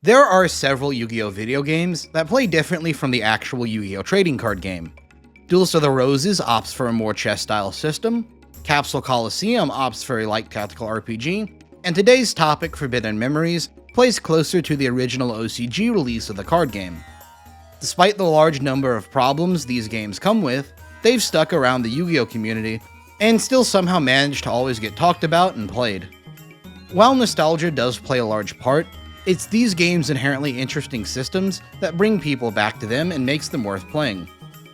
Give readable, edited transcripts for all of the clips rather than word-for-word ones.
There are several Yu-Gi-Oh video games that play differently from the actual Yu-Gi-Oh trading card game. Duels of the Roses opts for a more chess-style system, Capsule Coliseum opts for a light tactical RPG, and today's topic, Forbidden Memories, plays closer to the original OCG release of the card game. Despite the large number of problems these games come with, they've stuck around the Yu-Gi-Oh community and still somehow manage to always get talked about and played. While nostalgia does play a large part, it's these games' inherently interesting systems that bring people back to them and makes them worth playing.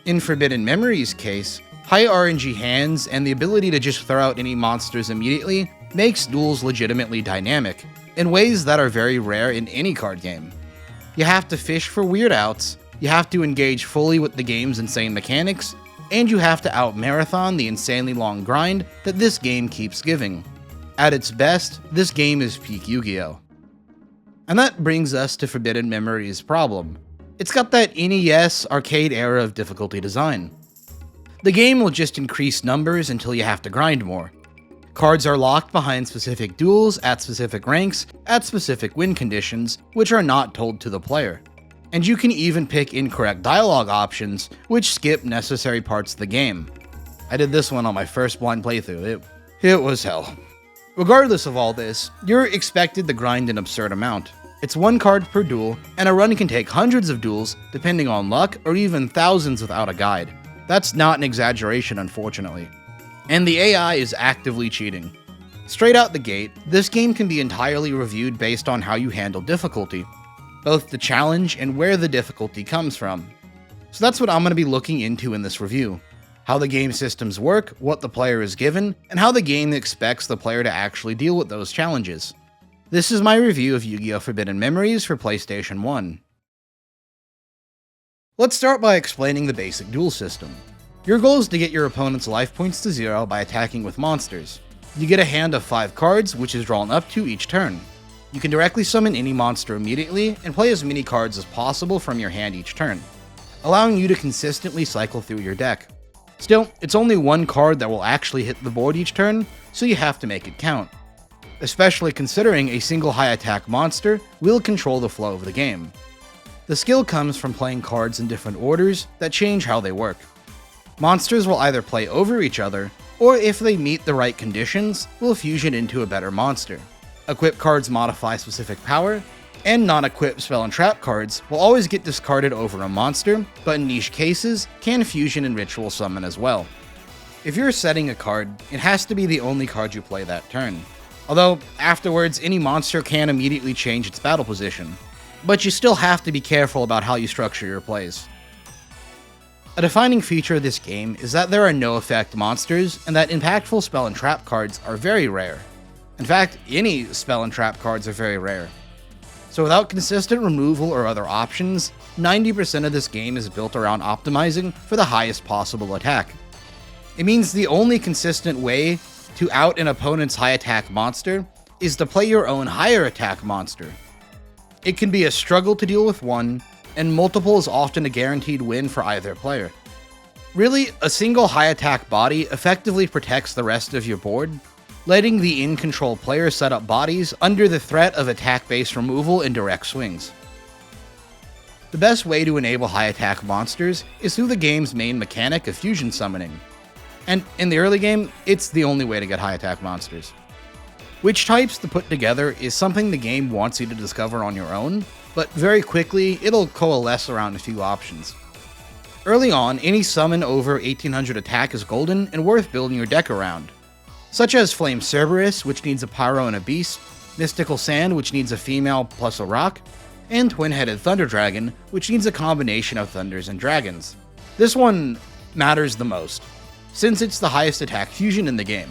In Forbidden Memories' case, high RNG hands and the ability to just throw out any monsters immediately makes duels legitimately dynamic, in ways that are very rare in any card game. You have to fish for weird outs, you have to engage fully with the game's insane mechanics, and you have to out-marathon the insanely long grind that this game keeps giving. At its best, this game is peak Yu-Gi-Oh! And that brings us to Forbidden Memories' problem. It's got that NES arcade era of difficulty design. The game will just increase numbers until you have to grind more. Cards are locked behind specific duels at specific ranks at specific win conditions, which are not told to the player. And you can even pick incorrect dialogue options, which skip necessary parts of the game. I did this one on my first blind playthrough, it was hell. Regardless of all this, you're expected to grind an absurd amount. It's one card per duel, and a run can take hundreds of duels, depending on luck, or even thousands without a guide. That's not an exaggeration, unfortunately. And the AI is actively cheating. Straight out the gate, this game can be entirely reviewed based on how you handle difficulty, both the challenge and where the difficulty comes from. So that's what I'm going to be looking into in this review. How the game systems work, what the player is given, and how the game expects the player to actually deal with those challenges. This is my review of Yu-Gi-Oh! Forbidden Memories for PlayStation 1. Let's start by explaining the basic duel system. Your goal is to get your opponent's life points to 0 by attacking with monsters. You get a hand of 5 cards, which is drawn up to each turn. You can directly summon any monster immediately, and play as many cards as possible from your hand each turn, allowing you to consistently cycle through your deck. Still, it's only one card that will actually hit the board each turn, so you have to make it count. Especially considering a single high attack monster will control the flow of the game. The skill comes from playing cards in different orders that change how they work. Monsters will either play over each other, or if they meet the right conditions, will fusion into a better monster. Equip cards modify specific power, and non-equipped spell and trap cards will always get discarded over a monster, but in niche cases, can fusion and ritual summon as well. If you're setting a card, it has to be the only card you play that turn. Although, afterwards, any monster can immediately change its battle position. But you still have to be careful about how you structure your plays. A defining feature of this game is that there are no effect monsters, and that impactful spell and trap cards are very rare. In fact, any spell and trap cards are very rare. So without consistent removal or other options, 90% of this game is built around optimizing for the highest possible attack. It means the only consistent way to out an opponent's high attack monster is to play your own higher attack monster. It can be a struggle to deal with one, and multiple is often a guaranteed win for either player. Really, a single high attack body effectively protects the rest of your board, letting the in-control player set up bodies under the threat of attack-based removal and direct swings. The best way to enable high attack monsters is through the game's main mechanic of fusion summoning. And in the early game, it's the only way to get high attack monsters. Which types to put together is something the game wants you to discover on your own, but very quickly it'll coalesce around a few options. Early on, any summon over 1800 attack is golden and worth building your deck around, such as Flame Cerberus, which needs a Pyro and a Beast, Mystical Sand, which needs a female plus a rock, and Twin-Headed Thunder Dragon, which needs a combination of thunders and dragons. This one matters the most, since it's the highest attack fusion in the game.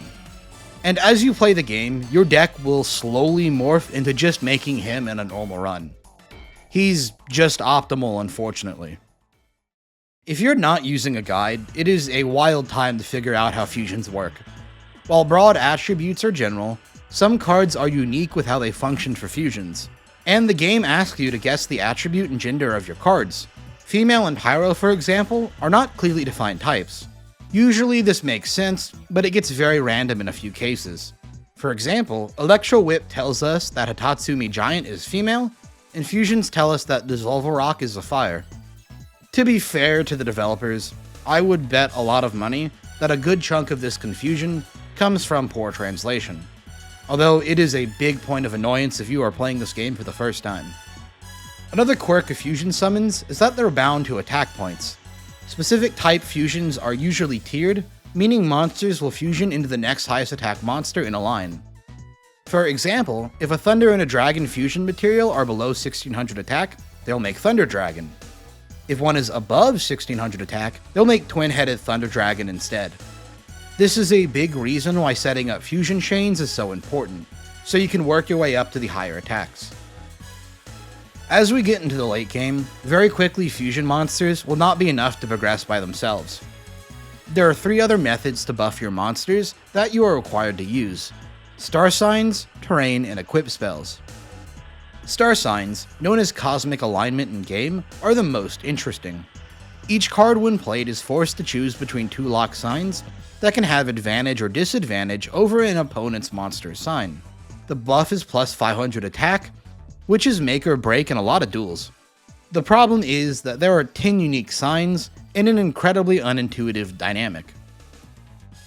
And as you play the game, your deck will slowly morph into just making him in a normal run. He's just optimal, unfortunately. If you're not using a guide, it is a wild time to figure out how fusions work. While broad attributes are general, some cards are unique with how they function for fusions, and the game asks you to guess the attribute and gender of your cards. Female and Pyro, for example, are not clearly defined types. Usually this makes sense, but it gets very random in a few cases. For example, Electro Whip tells us that Hitatsumi Giant is female, Infusions tell us that Dissolve Rock is a fire. To be fair to the developers, I would bet a lot of money that a good chunk of this confusion comes from poor translation, although it is a big point of annoyance if you are playing this game for the first time. Another quirk of fusion summons is that they're bound to attack points. Specific type fusions are usually tiered, meaning monsters will fusion into the next highest attack monster in a line. For example, if a Thunder and a Dragon fusion material are below 1600 attack, they'll make Thunder Dragon. If one is above 1600 attack, they'll make Twin-Headed Thunder Dragon instead. This is a big reason why setting up fusion chains is so important, so you can work your way up to the higher attacks. As we get into the late game, very quickly fusion monsters will not be enough to progress by themselves. There are 3 other methods to buff your monsters that you are required to use: Star Signs, Terrain, and Equip spells. Star Signs, known as Cosmic Alignment in game, are the most interesting. Each card when played is forced to choose between 2 locked signs that can have advantage or disadvantage over an opponent's monster sign. The buff is plus 500 attack, which is make or break in a lot of duels. The problem is that there are 10 unique signs and an incredibly unintuitive dynamic.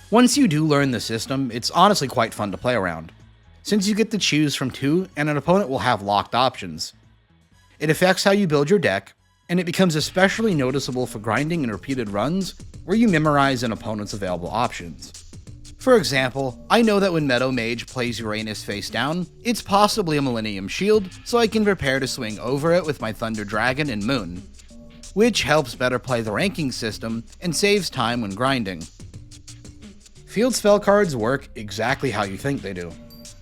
Once you do learn the system, it's honestly quite fun to play around, since you get to choose from 2 and an opponent will have locked options. It affects how you build your deck, and it becomes especially noticeable for grinding and repeated runs where you memorize an opponent's available options. For example, I know that when Meadow Mage plays Uranus face down, it's possibly a Millennium Shield, so I can prepare to swing over it with my Thunder Dragon and Moon, which helps better play the ranking system and saves time when grinding. Field spell cards work exactly how you think they do.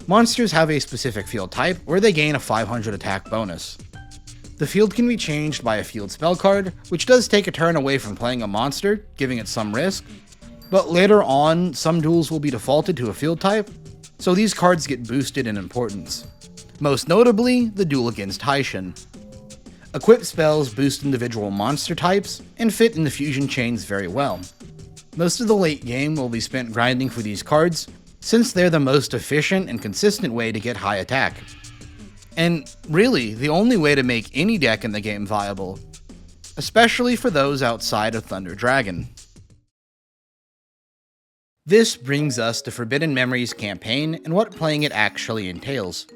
Monsters have a specific field type where they gain a 500 attack bonus. The field can be changed by a field spell card, which does take a turn away from playing a monster, giving it some risk, but later on, some duels will be defaulted to a field type, so these cards get boosted in importance. Most notably, the duel against Taishin. Equip spells boost individual monster types and fit in the fusion chains very well. Most of the late game will be spent grinding for these cards, since they're the most efficient and consistent way to get high attack. And really, the only way to make any deck in the game viable, especially for those outside of Thunder Dragon. This brings us to Forbidden Memories campaign and what playing it actually entails.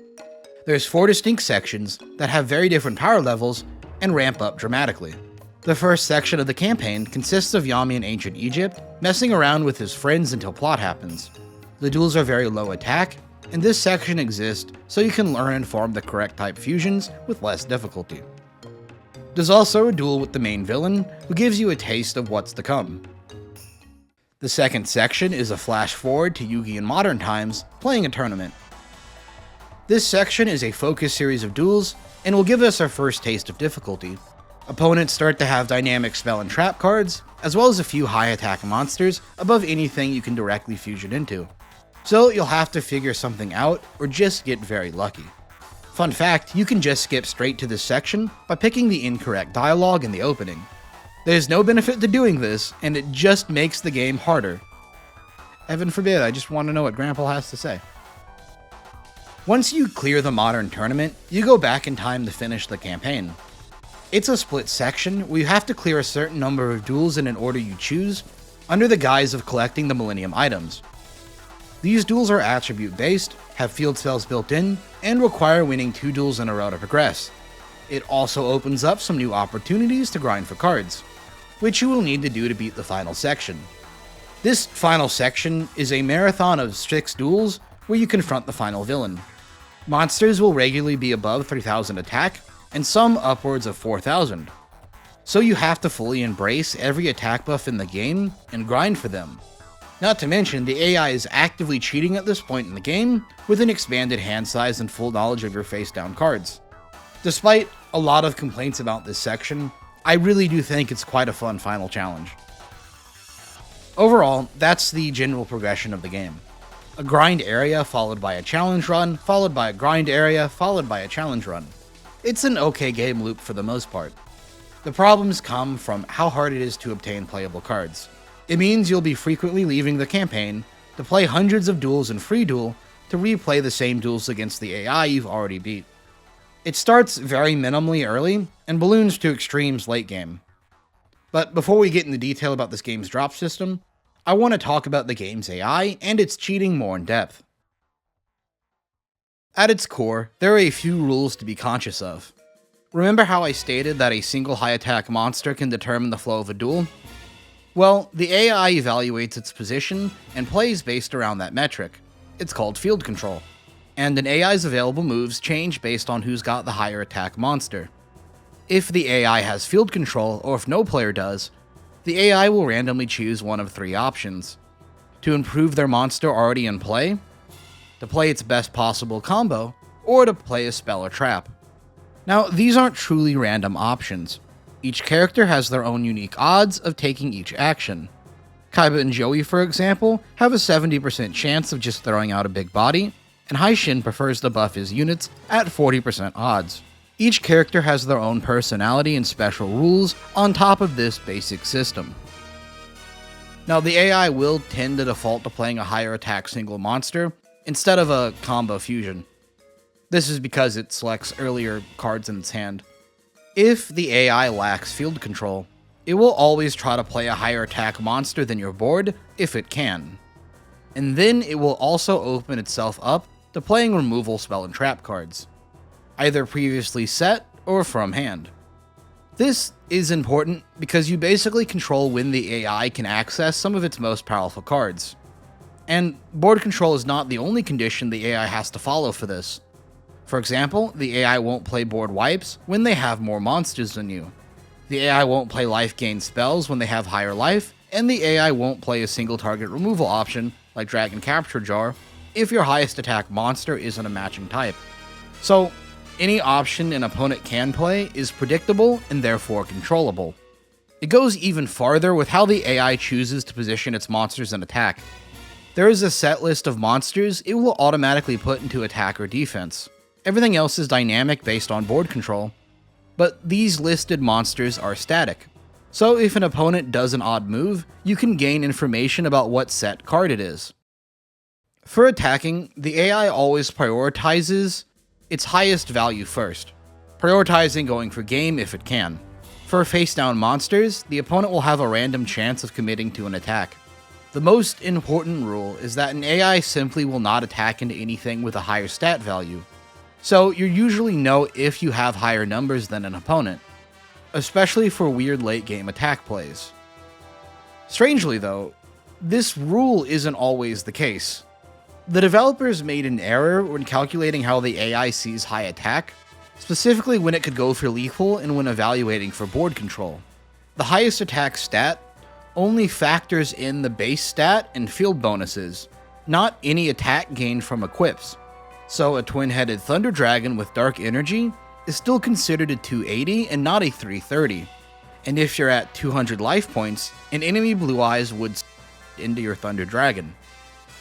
There's 4 distinct sections that have very different power levels and ramp up dramatically. The first section of the campaign consists of Yami in ancient Egypt messing around with his friends until plot happens. The duels are very low attack, and this section exists so you can learn and form the correct type fusions with less difficulty. There's also a duel with the main villain, who gives you a taste of what's to come. The second section is a flash forward to Yugi in modern times, playing a tournament. This section is a focused series of duels, and will give us our first taste of difficulty. Opponents start to have dynamic spell and trap cards, as well as a few high attack monsters above anything you can directly fusion into. So you'll have to figure something out, or just get very lucky. Fun fact, you can just skip straight to this section by picking the incorrect dialogue in the opening. There's no benefit to doing this, and it just makes the game harder. Heaven forbid, I just want to know what Grandpa has to say. Once you clear the modern tournament, you go back in time to finish the campaign. It's a split section where you have to clear a certain number of duels in an order you choose, under the guise of collecting the Millennium items. These duels are attribute based, have field spells built in, and require winning 2 duels in a row to progress. It also opens up some new opportunities to grind for cards, which you will need to do to beat the final section. This final section is a marathon of 6 duels where you confront the final villain. Monsters will regularly be above 3000 attack, and some upwards of 4000. So you have to fully embrace every attack buff in the game and grind for them. Not to mention, the AI is actively cheating at this point in the game with an expanded hand size and full knowledge of your face down cards. Despite a lot of complaints about this section, I really do think it's quite a fun final challenge. Overall, that's the general progression of the game. A grind area followed by a challenge run, followed by a grind area, followed by a challenge run. It's an okay game loop for the most part. The problems come from how hard it is to obtain playable cards. It means you'll be frequently leaving the campaign to play hundreds of duels in free duel to replay the same duels against the AI you've already beat. It starts very minimally early and balloons to extremes late game. But before we get into detail about this game's drop system, I want to talk about the game's AI and its cheating more in depth. At its core, there are a few rules to be conscious of. Remember how I stated that a single high attack monster can determine the flow of a duel? Well, the AI evaluates its position and plays based around that metric. It's called field control. And an AI's available moves change based on who's got the higher attack monster. If the AI has field control, or if no player does, the AI will randomly choose one of three options: to improve their monster already in play, to play its best possible combo, or to play a spell or trap. Now, these aren't truly random options. Each character has their own unique odds of taking each action. Kaiba and Joey, for example, have a 70% chance of just throwing out a big body, and Haishin prefers to buff his units at 40% odds. Each character has their own personality and special rules on top of this basic system. Now, the AI will tend to default to playing a higher attack single monster instead of a combo fusion. This is because it selects earlier cards in its hand. If the AI lacks field control, it will always try to play a higher attack monster than your board if it can. And then it will also open itself up to playing removal spell and trap cards, either previously set or from hand. This is important because you basically control when the AI can access some of its most powerful cards. And board control is not the only condition the AI has to follow for this. For example, the AI won't play board wipes when they have more monsters than you. The AI won't play life gain spells when they have higher life, and the AI won't play a single target removal option like Dragon Capture Jar if your highest attack monster isn't a matching type. So, any option an opponent can play is predictable and therefore controllable. It goes even farther with how the AI chooses to position its monsters in attack. There is a set list of monsters it will automatically put into attack or defense. Everything else is dynamic based on board control, but these listed monsters are static. So if an opponent does an odd move, you can gain information about what set card it is. For attacking, the AI always prioritizes its highest value first, prioritizing going for game if it can. For face-down monsters, the opponent will have a random chance of committing to an attack. The most important rule is that an AI simply will not attack into anything with a higher stat value, so you usually know if you have higher numbers than an opponent, especially for weird late-game attack plays. Strangely though, this rule isn't always the case. The developers made an error when calculating how the AI sees high attack, specifically when it could go for lethal and when evaluating for board control. The highest attack stat only factors in the base stat and field bonuses, not any attack gained from equips. So a twin-headed Thunder Dragon with Dark Energy is still considered a 280 and not a 330. And if you're at 200 life points, an enemy Blue Eyes would into your Thunder Dragon.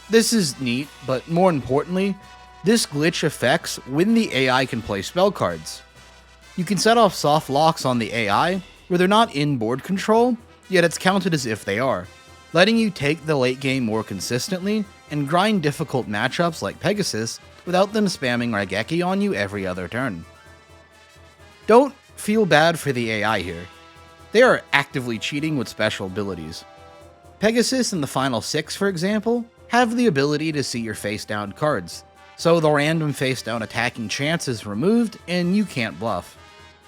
This is neat, but more importantly, this glitch affects when the AI can play spell cards. You can set off soft locks on the AI where they're not in board control, yet it's counted as if they are, letting you take the late game more consistently and grind difficult matchups like Pegasus without them spamming Raigeki on you every other turn. Don't feel bad for the AI here. They are actively cheating with special abilities. Pegasus and the final 6, for example, have the ability to see your face-down cards, so the random face-down attacking chance is removed and you can't bluff.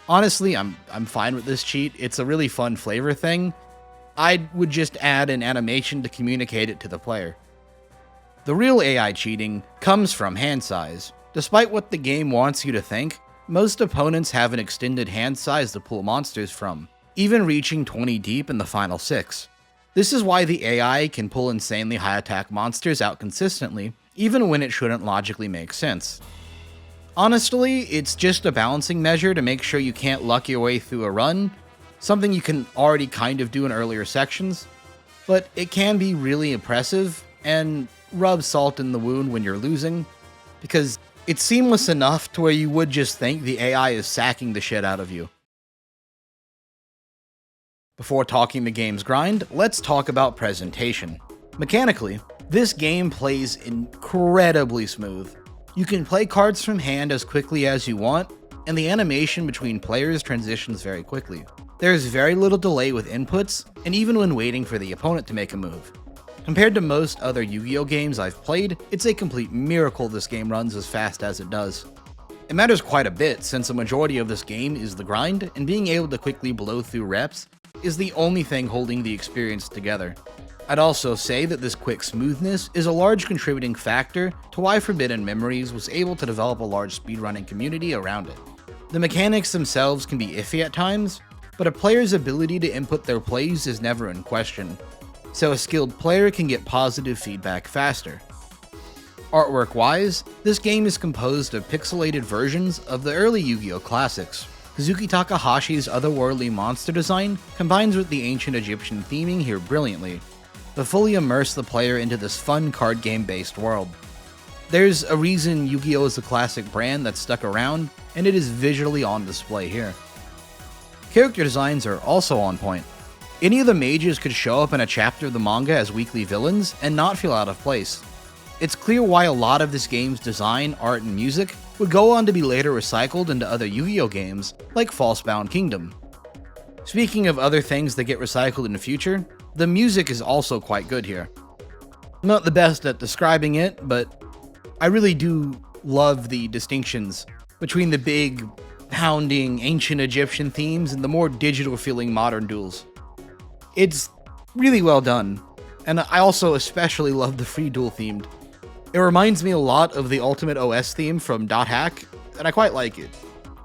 Honestly, I'm fine with this cheat. It's a really fun flavor thing. I would just add an animation to communicate it to the player. The real AI cheating comes from hand size. Despite what the game wants you to think, most opponents have an extended hand size to pull monsters from, even reaching 20 deep in the final 6. This is why the AI can pull insanely high attack monsters out consistently, even when it shouldn't logically make sense. Honestly, it's just a balancing measure to make sure you can't luck your way through a run, something you can already kind of do in earlier sections, but it can be really impressive and rub salt in the wound when you're losing, because it's seamless enough to where you would just think the AI is sacking the shit out of you. Before talking the game's grind, let's talk about presentation. Mechanically, this game plays incredibly smooth. You can play cards from hand as quickly as you want, and the animation between players transitions very quickly. There is very little delay with inputs, and even when waiting for the opponent to make a move. Compared to most other Yu-Gi-Oh games I've played, it's a complete miracle this game runs as fast as it does. It matters quite a bit since a majority of this game is the grind, and being able to quickly blow through reps is the only thing holding the experience together. I'd also say that this quick smoothness is a large contributing factor to why Forbidden Memories was able to develop a large speedrunning community around it. The mechanics themselves can be iffy at times, but a player's ability to input their plays is never in question, so a skilled player can get positive feedback faster. Artwork-wise, this game is composed of pixelated versions of the early Yu-Gi-Oh classics. Kazuki Takahashi's otherworldly monster design combines with the ancient Egyptian theming here brilliantly, to fully immerse the player into this fun card game-based world. There's a reason Yu-Gi-Oh is a classic brand that's stuck around, and it is visually on display here. Character designs are also on point. Any of the mages could show up in a chapter of the manga as weekly villains and not feel out of place. It's clear why a lot of this game's design, art, and music would go on to be later recycled into other Yu-Gi-Oh games, like Falsebound Kingdom. Speaking of other things that get recycled in the future, the music is also quite good here. I'm not the best at describing it, but I really do love the distinctions between the big, pounding, ancient Egyptian themes and the more digital-feeling modern duels. It's really well done, and I also especially love the free duel themed. It reminds me a lot of the Ultimate OS theme from Dot Hack, and I quite like it,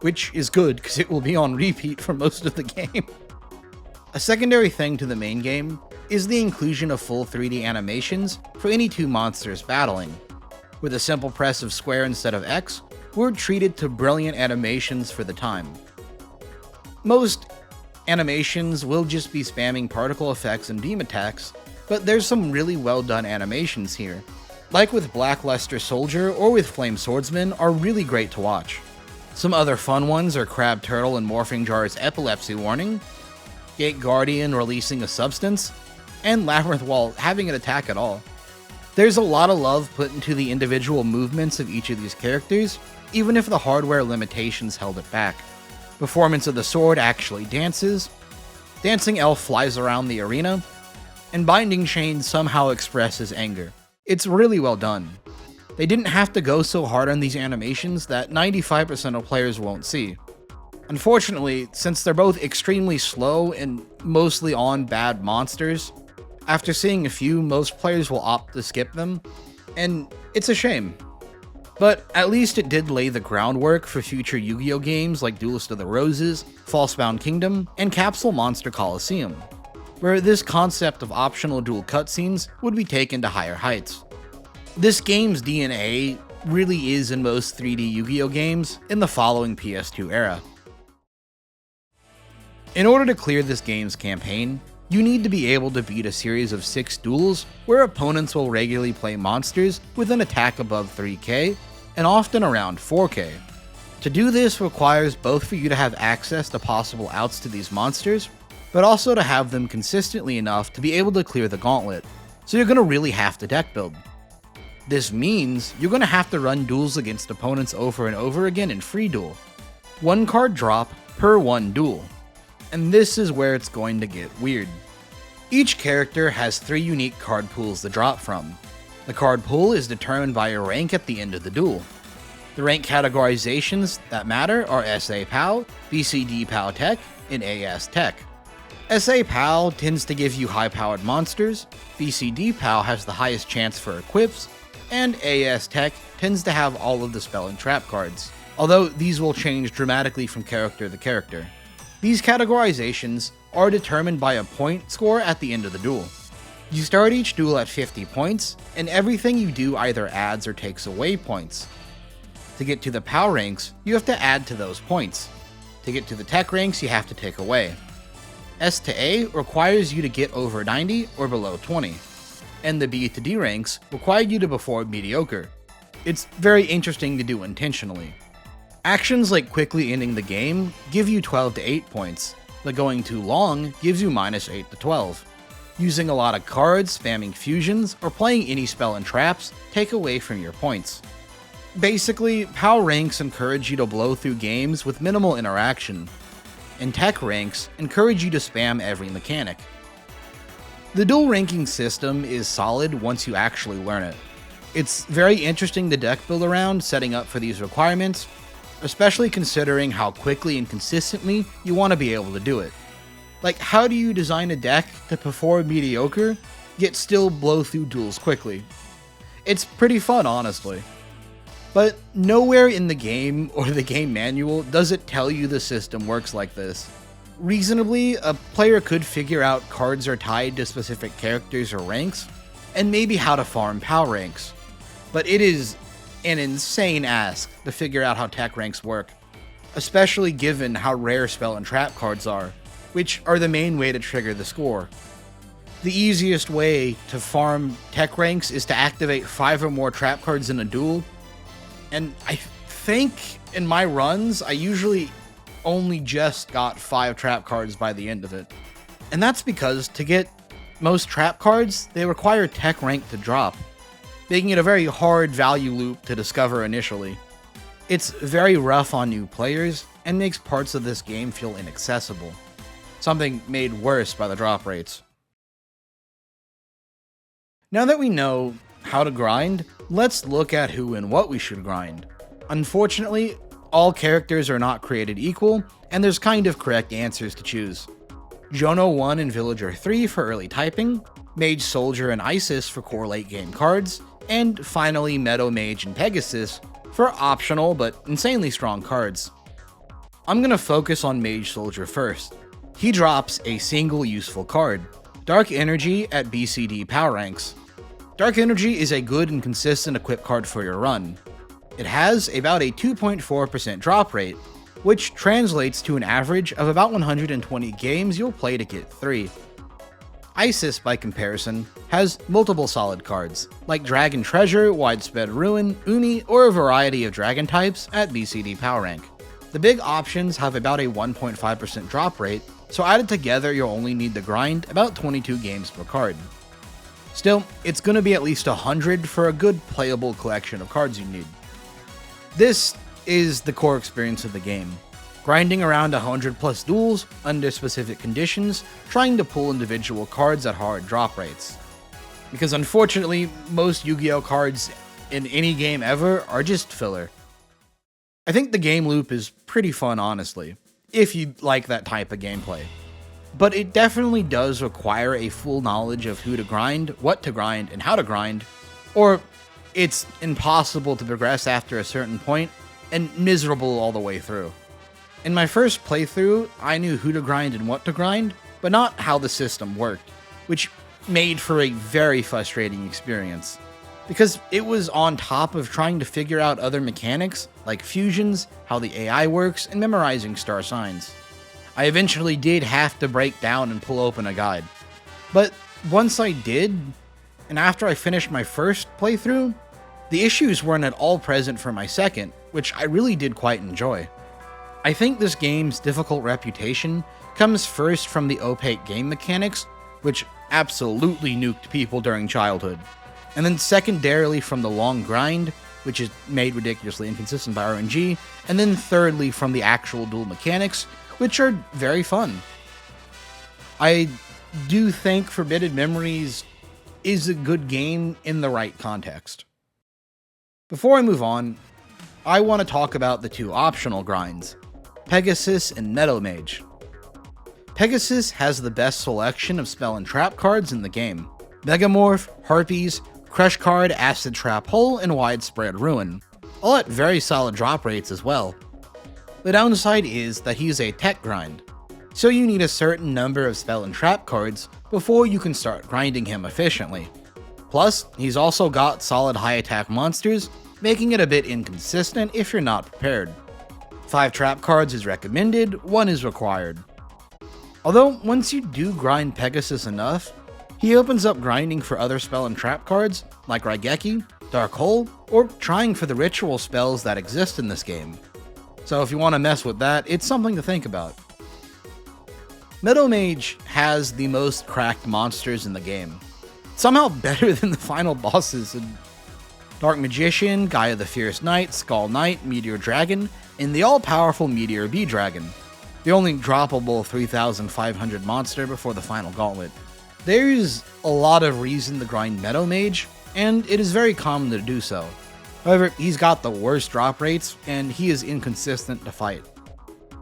which is good because it will be on repeat for most of the game. A secondary thing to the main game is the inclusion of full 3D animations for any two monsters battling. With a simple press of square instead of X, we're treated to brilliant animations for the time. Most animations will just be spamming particle effects and beam attacks, but there's some really well done animations here, like with Black Luster Soldier or with Flame Swordsman, are really great to watch. Some other fun ones are Crab Turtle and Morphing Jar's Epilepsy Warning, Gate Guardian releasing a substance, and Labyrinth Wall having an attack at all. There's a lot of love put into the individual movements of each of these characters, even if the hardware limitations held it back. Performance of the Sword actually dances, Dancing Elf flies around the arena, and Binding Chain somehow expresses anger. It's really well done. They didn't have to go so hard on these animations that 95% of players won't see. Unfortunately, since they're both extremely slow and mostly on bad monsters, after seeing a few, most players will opt to skip them, and it's a shame. But at least it did lay the groundwork for future Yu-Gi-Oh games like Duelist of the Roses, Falsebound Kingdom, and Capsule Monster Coliseum, where this concept of optional dual cutscenes would be taken to higher heights. This game's DNA really is in most 3D Yu-Gi-Oh games in the following PS2 era. In order to clear this game's campaign, you need to be able to beat a series of 6 duels where opponents will regularly play monsters with an attack above 3k, and often around 4k. To do this requires both for you to have access to possible outs to these monsters, but also to have them consistently enough to be able to clear the gauntlet, so you're going to really have to deck build. This means you're going to have to run duels against opponents over and over again in free duel. 1 card drop per 1 duel. And this is where it's going to get weird. Each character has 3 unique card pools to drop from. The card pool is determined by a rank at the end of the duel. The rank categorizations that matter are SA POW, BCD POW Tech, and AS Tech. SA POW tends to give you high-powered monsters, BCD POW has the highest chance for equips, and AS Tech tends to have all of the spell and trap cards, although these will change dramatically from character to character. These categorizations are determined by a point score at the end of the duel. You start each duel at 50 points, and everything you do either adds or takes away points. To get to the POW ranks, you have to add to those points. To get to the Tech ranks, you have to take away. S to A requires you to get over 90 or below 20, and the B to D ranks require you to perform mediocre. It's very interesting to do intentionally. Actions like quickly ending the game give you 12 to 8 points, but going too long gives you -8 to 12. Using a lot of cards, spamming fusions, or playing any spell and traps take away from your points. Basically, POW ranks encourage you to blow through games with minimal interaction, and tech ranks encourage you to spam every mechanic. The duel ranking system is solid once you actually learn it. It's very interesting to deck build around setting up for these requirements, especially considering how quickly and consistently you want to be able to do it. Like, how do you design a deck to perform mediocre, yet still blow through duels quickly? It's pretty fun, honestly. But nowhere in the game or the game manual does it tell you the system works like this. Reasonably, a player could figure out cards are tied to specific characters or ranks, and maybe how to farm POW ranks. But it is an insane ask to figure out how tech ranks work, especially given how rare spell and trap cards are, which are the main way to trigger the score. The easiest way to farm tech ranks is to activate 5 or more trap cards in a duel, and I think in my runs, I usually only just got 5 trap cards by the end of it. And that's because to get most trap cards, they require tech rank to drop, making it a very hard value loop to discover initially. It's very rough on new players, and makes parts of this game feel inaccessible, something made worse by the drop rates. Now that we know how to grind, let's look at who and what we should grind. Unfortunately, all characters are not created equal, and there's kind of correct answers to choose. Jono 1 and Villager 3 for early typing, Mage Soldier and Isis for core late game cards, and finally Meadow Mage and Pegasus for optional but insanely strong cards. I'm gonna focus on Mage Soldier first. He drops a single useful card, Dark Energy at BCD POW ranks. Dark Energy is a good and consistent equip card for your run. It has about a 2.4% drop rate, which translates to an average of about 120 games you'll play to get 3. Isis, by comparison, has multiple solid cards, like Dragon Treasure, Widespread Ruin, Uni, or a variety of dragon types at BCD POW rank. The big options have about a 1.5% drop rate, so added together you'll only need to grind about 22 games per card. Still, it's going to be at least 100 for a good playable collection of cards you need. This is the core experience of the game. Grinding around 100 plus duels under specific conditions, trying to pull individual cards at hard drop rates. Because unfortunately, most Yu-Gi-Oh cards in any game ever are just filler. I think the game loop is pretty fun, honestly, if you like that type of gameplay. But it definitely does require a full knowledge of who to grind, what to grind, and how to grind, or it's impossible to progress after a certain point, and miserable all the way through. In my first playthrough, I knew who to grind and what to grind, but not how the system worked, which made for a very frustrating experience, because it was on top of trying to figure out other mechanics, like fusions, how the AI works, and memorizing star signs. I eventually did have to break down and pull open a guide. But once I did, and after I finished my first playthrough, the issues weren't at all present for my second, which I really did quite enjoy. I think this game's difficult reputation comes first from the opaque game mechanics, which absolutely nuked people during childhood, and then secondarily from the long grind, which is made ridiculously inconsistent by RNG, and then thirdly from the actual duel mechanics, which are very fun. I do think Forbidden Memories is a good game in the right context. Before I move on, I want to talk about the 2 optional grinds, Pegasus and Meadow Mage. Pegasus has the best selection of spell and trap cards in the game. Megamorph, Harpies, Crush Card, Acid Trap Hole, and Widespread Ruin, all at very solid drop rates as well. The downside is that he's a tech grind, so you need a certain number of spell and trap cards before you can start grinding him efficiently. Plus, he's also got solid high attack monsters, making it a bit inconsistent if you're not prepared. 5 trap cards is recommended, 1 is required. Although, once you do grind Pegasus enough, he opens up grinding for other spell and trap cards, like Raigeki, Dark Hole, or trying for the ritual spells that exist in this game. So if you want to mess with that, it's something to think about. Meadow Mage has the most cracked monsters in the game. Somehow better than the final bosses, and Dark Magician, Gaia the Fierce Knight, Skull Knight, Meteor Dragon, and the all-powerful Meteor Bee Dragon, the only droppable 3,500 monster before the final gauntlet. There's a lot of reason to grind Meadow Mage, and it is very common to do so. However, he's got the worst drop rates, and he is inconsistent to fight.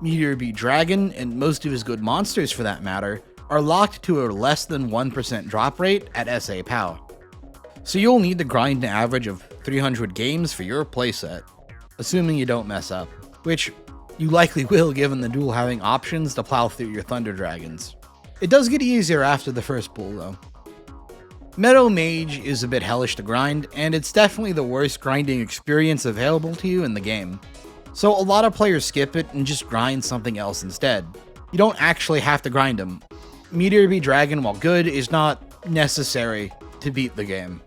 Meteor Bee Dragon, and most of his good monsters for that matter, are locked to a less than 1% drop rate at SA POW. So you'll need to grind an average of 300 games for your playset, assuming you don't mess up, which you likely will given the duel having options to plow through your Thunder Dragons. It does get easier after the first pool though. Meadow Mage is a bit hellish to grind, and it's definitely the worst grinding experience available to you in the game. So a lot of players skip it and just grind something else instead. You don't actually have to grind him. Meteor Bee Dragon, while good, is not necessary to beat the game.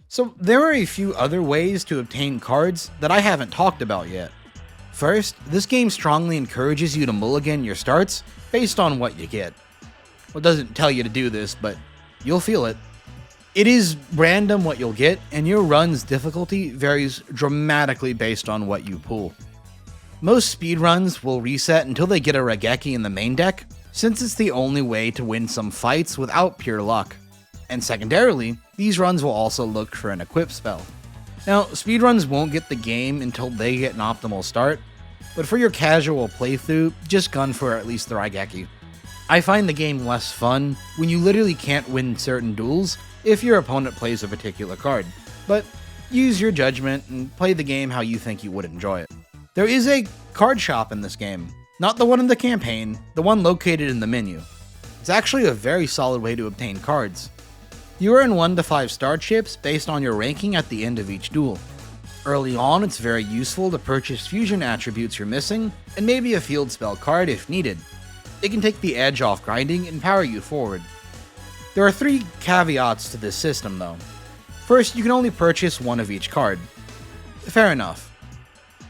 So there are a few other ways to obtain cards that I haven't talked about yet. First, this game strongly encourages you to mulligan your starts based on what you get. Well, it doesn't tell you to do this, but you'll feel it. It is random what you'll get, and your run's difficulty varies dramatically based on what you pull. Most speedruns will reset until they get a Raigeki in the main deck, since it's the only way to win some fights without pure luck. And secondarily, these runs will also look for an equip spell. Now, speedruns won't get the game until they get an optimal start, but for your casual playthrough, just gun for at least the Raigeki. I find the game less fun when you literally can't win certain duels if your opponent plays a particular card, but use your judgment and play the game how you think you would enjoy it. There is a card shop in this game, not the one in the campaign, the one located in the menu. It's actually a very solid way to obtain cards. You earn 1 to 5 star chips based on your ranking at the end of each duel. Early on, it's very useful to purchase fusion attributes you're missing, and maybe a field spell card if needed. It can take the edge off grinding and power you forward. There are 3 caveats to this system though. First, you can only purchase 1 of each card. Fair enough.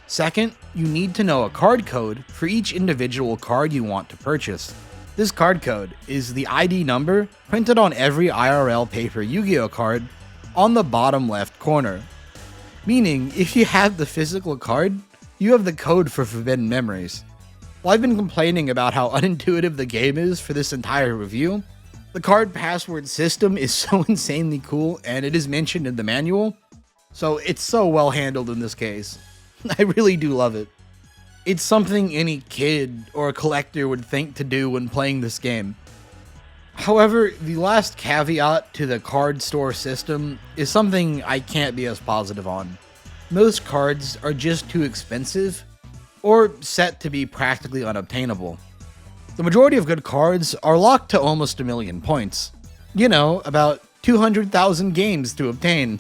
Second, you need to know a card code for each individual card you want to purchase. This card code is the ID number printed on every IRL paper Yu-Gi-Oh card on the bottom left corner. Meaning, if you have the physical card, you have the code for Forbidden Memories. While I've been complaining about how unintuitive the game is for this entire review, the card password system is so insanely cool and it is mentioned in the manual, so it's so well handled in this case. I really do love it. It's something any kid or collector would think to do when playing this game. However, the last caveat to the card store system is something I can't be as positive on. Most cards are just too expensive, or set to be practically unobtainable. The majority of good cards are locked to almost 1 million points. You know, about 200,000 games to obtain.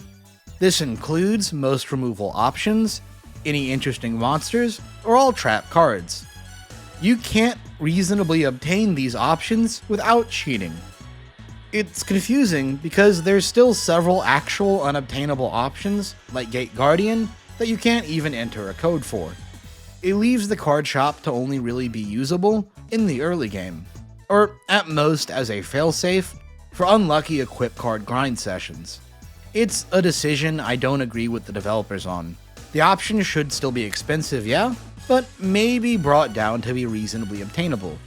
This includes most removal options, any interesting monsters, or all trap cards. You can't reasonably obtain these options without cheating. It's confusing because there's still several actual unobtainable options, like Gate Guardian, that you can't even enter a code for. It leaves the card shop to only really be usable in the early game, or at most as a failsafe for unlucky equip card grind sessions. It's a decision I don't agree with the developers on. The option should still be expensive, yeah, but maybe brought down to be reasonably obtainable.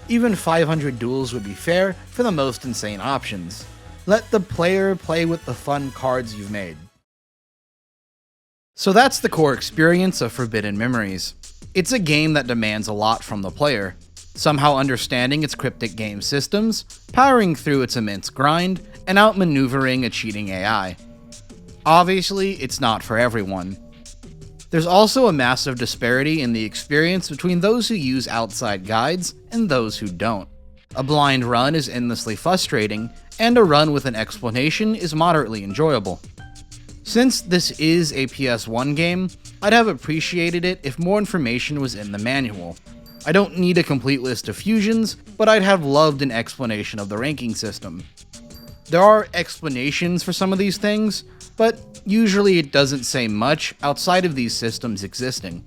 Even 500 duels would be fair for the most insane options. Let the player play with the fun cards you've made. So that's the core experience of Forbidden Memories. It's a game that demands a lot from the player, somehow understanding its cryptic game systems, powering through its immense grind, and outmaneuvering a cheating AI. Obviously, it's not for everyone. There's also a massive disparity in the experience between those who use outside guides and those who don't. A blind run is endlessly frustrating, and a run with an explanation is moderately enjoyable. Since this is a PS1 game, I'd have appreciated it if more information was in the manual. I don't need a complete list of fusions, but I'd have loved an explanation of the ranking system. There are explanations for some of these things, but usually it doesn't say much outside of these systems existing.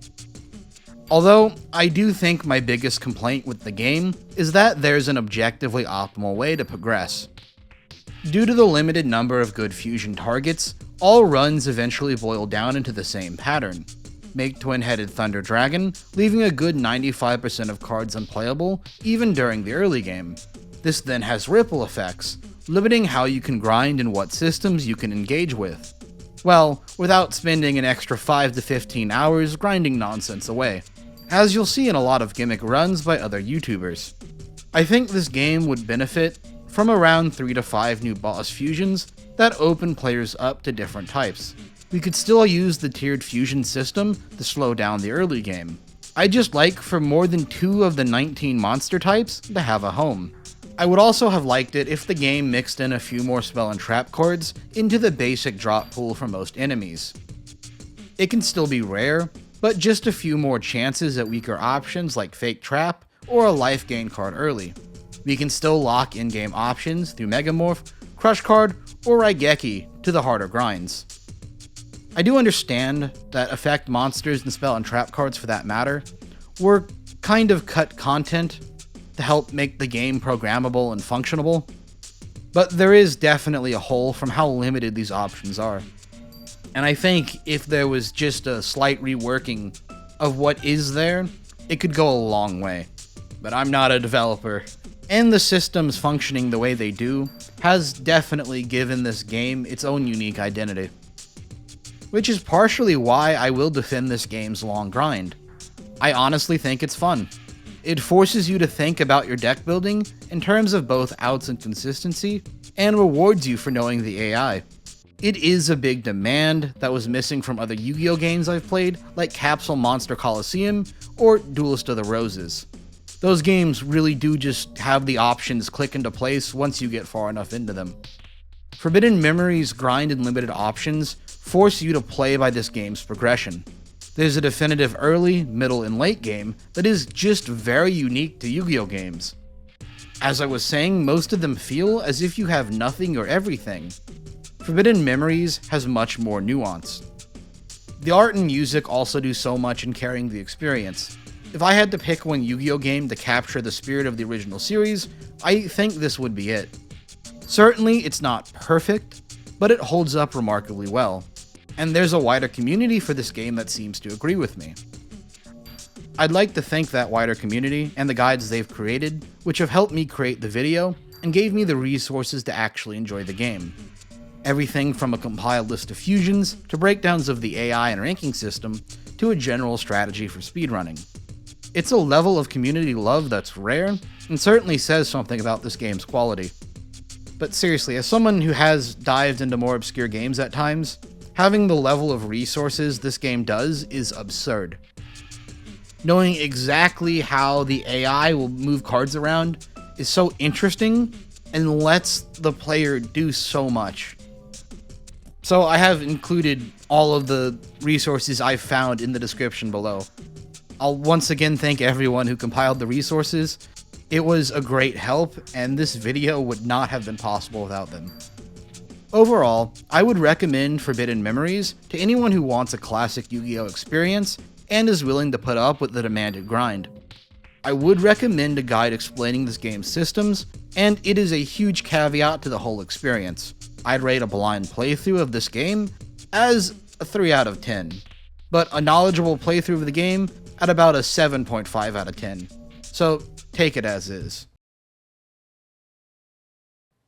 Although, I do think my biggest complaint with the game is that there's an objectively optimal way to progress. Due to the limited number of good fusion targets, All runs eventually boil down into the same pattern. Make Twin-Headed Thunder Dragon, leaving a good 95% of cards unplayable, even during the early game. This then has ripple effects, limiting how you can grind and what systems you can engage with. Well, without spending an extra 5 to 15 hours grinding nonsense away, as you'll see in a lot of gimmick runs by other YouTubers. I think this game would benefit from around 3 to 5 new boss fusions that open players up to different types. We could still use the tiered fusion system to slow down the early game. I'd just like for more than 2 of the 19 monster types to have a home. I would also have liked it if the game mixed in a few more spell and trap cards into the basic drop pool for most enemies. It can still be rare, but just a few more chances at weaker options like Fake Trap or a life gain card early. We can still lock in-game options through Megamorph, Crush Card, or Raigeki to the harder grinds. I do understand that Effect monsters and spell and trap cards for that matter were kind of cut content to help make the game programmable and functionable, but there is definitely a hole from how limited these options are. And I think if there was just a slight reworking of what is there, it could go a long way. But I'm not a developer, and the systems functioning the way they do has definitely given this game its own unique identity. Which is partially why I will defend this game's long grind. I honestly think it's fun. It forces you to think about your deck building in terms of both outs and consistency, and rewards you for knowing the AI. It is a big demand that was missing from other Yu-Gi-Oh games I've played, like Capsule Monster Coliseum or Duelist of the Roses. Those games really do just have the options click into place once you get far enough into them. Forbidden Memories' grind and limited options force you to play by this game's progression. There's a definitive early, middle, and late game that is just very unique to Yu-Gi-Oh games. As I was saying, most of them feel as if you have nothing or everything. Forbidden Memories has much more nuance. The art and music also do so much in carrying the experience. If I had to pick one Yu-Gi-Oh game to capture the spirit of the original series, I think this would be it. Certainly, it's not perfect, but it holds up remarkably well. And there's a wider community for this game that seems to agree with me. I'd like to thank that wider community and the guides they've created, which have helped me create the video and gave me the resources to actually enjoy the game. Everything from a compiled list of fusions, to breakdowns of the AI and ranking system, to a general strategy for speedrunning. It's a level of community love that's rare, and certainly says something about this game's quality. But seriously, as someone who has dived into more obscure games at times, having the level of resources this game does is absurd. Knowing exactly how the AI will move cards around is so interesting and lets the player do so much. So I have included all of the resources I've found in the description below. I'll once again thank everyone who compiled the resources. It was a great help, and this video would not have been possible without them. Overall, I would recommend Forbidden Memories to anyone who wants a classic Yu-Gi-Oh experience and is willing to put up with the demanded grind. I would recommend a guide explaining this game's systems, and it is a huge caveat to the whole experience. I'd rate a blind playthrough of this game as a 3 out of 10, but a knowledgeable playthrough of the game at about a 7.5 out of 10. So take it as is.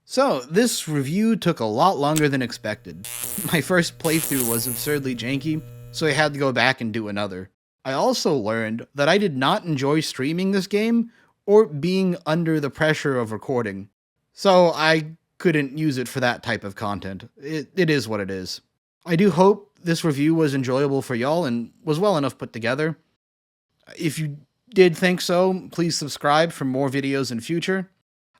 So, this review took a lot longer than expected. My first playthrough was absurdly janky, so I had to go back and do another. I also learned that I did not enjoy streaming this game or being under the pressure of recording, so I couldn't use it for that type of content. It is what it is. I do hope this review was enjoyable for y'all and was well enough put together. If you did think so, please subscribe for more videos in future.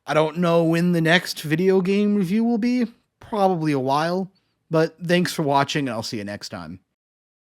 I don't know when the next video game review will be, probably a while, but thanks for watching and I'll see you next time.